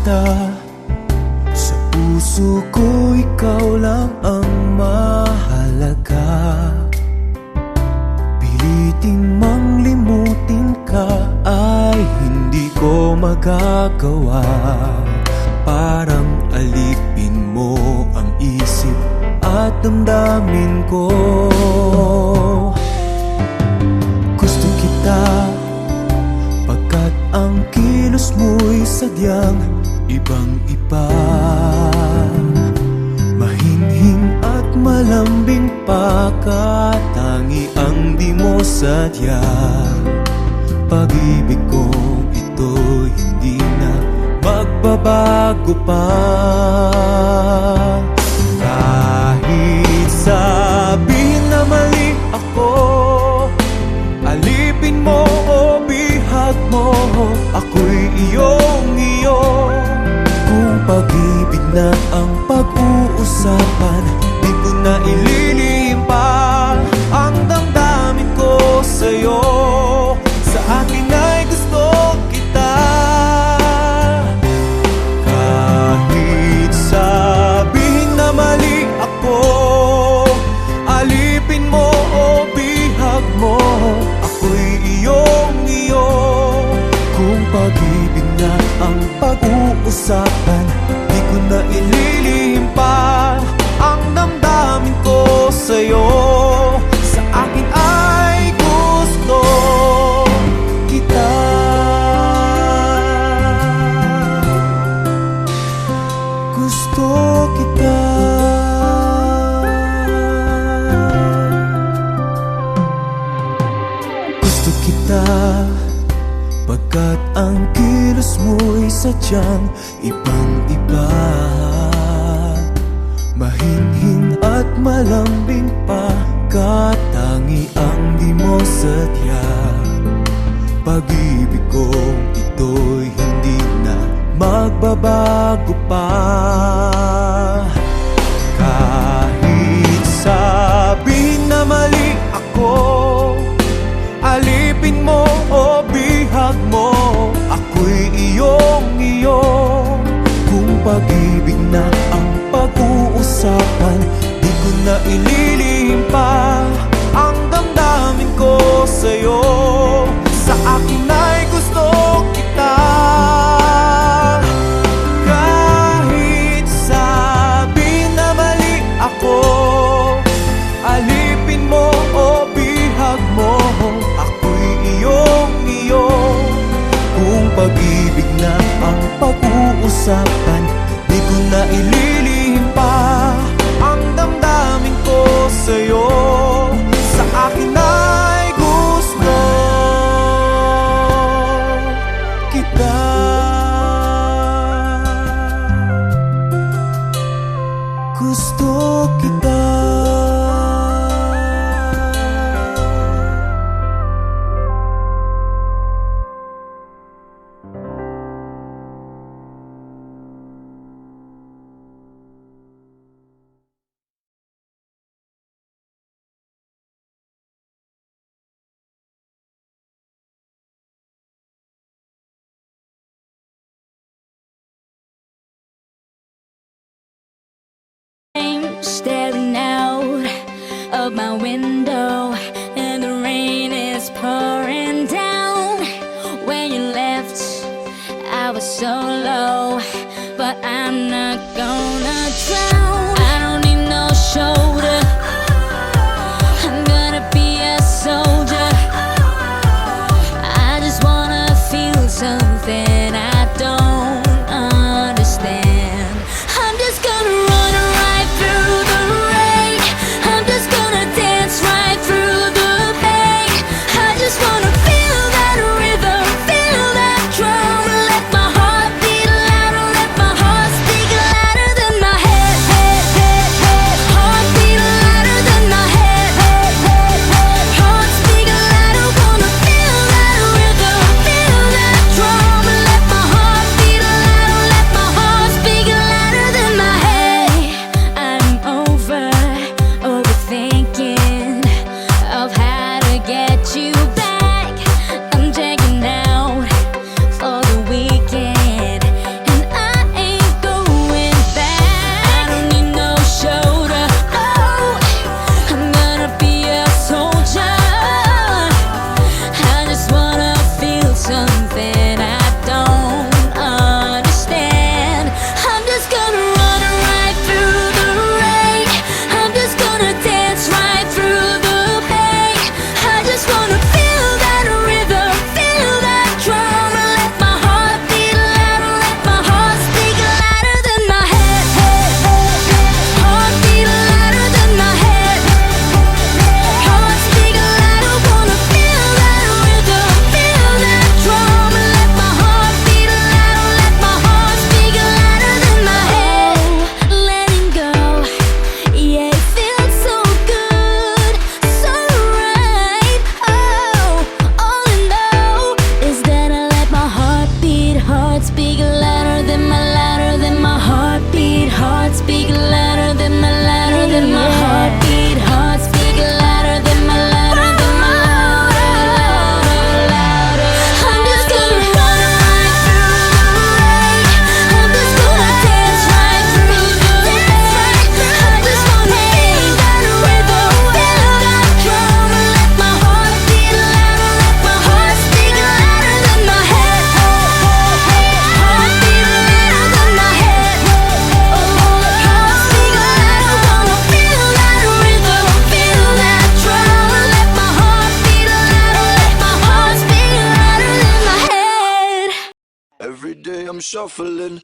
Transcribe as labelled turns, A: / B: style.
A: kita. Sa puso ko ikaw lang ang mahalaga. Pilitin mang limutin ka ay hindi ko magagawa. Parang alipin mo ang isip at damdamin ko. Gusto kita pagkat ang kilos mo'y sadyang ibang-iba. Mahinhin at malambing pa, katangi ang di mo sadya. Pag-ibig kong ito'y hindi na magbabago pa. Kahit sabihin na mali ako, alipin mo o bihag mo, ako'y iyong-iyo. Kung pag-ibig na ang pag-uusapan, di ko na ililihim pa ang damdamin ko sa'yo. Sa akin ay gusto kita. Kahit sabihin na mali ako, alipin mo o bihag mo, ako'y iyong-iyo. Kung pag-ibig na ang pag-uusapan, di ko na ililihim pa ang damdamin ko sa'yo. Sa akin ay gusto kita. Gusto kita. Gusto kita pagkat ang kilos mo'y sadyang ibang-iba. Mahinhin at malambing pa, katangi ang di mo sadya. Pag-ibig kong ito'y hindi na magbabago pa. Kahit sabihin na mali ako, alipin mo o bihag mo, ako'y iyong-iyo. Kung pag-ibig na ang pag-uusapan, di ko na ililihim pa ang damdamin ko sa'yo. Sa akin ay gusto kita. Kahit sabihin na mali ako, alipin mo o bihag mo, ako'y iyong-iyo. Kung pag-ibig na ang pag-uusapan, di ko na ililihim pa ang damdamin ko sa'yo. Sa akin ay gusto kita. Gusto kita.
B: day I'm shuffling.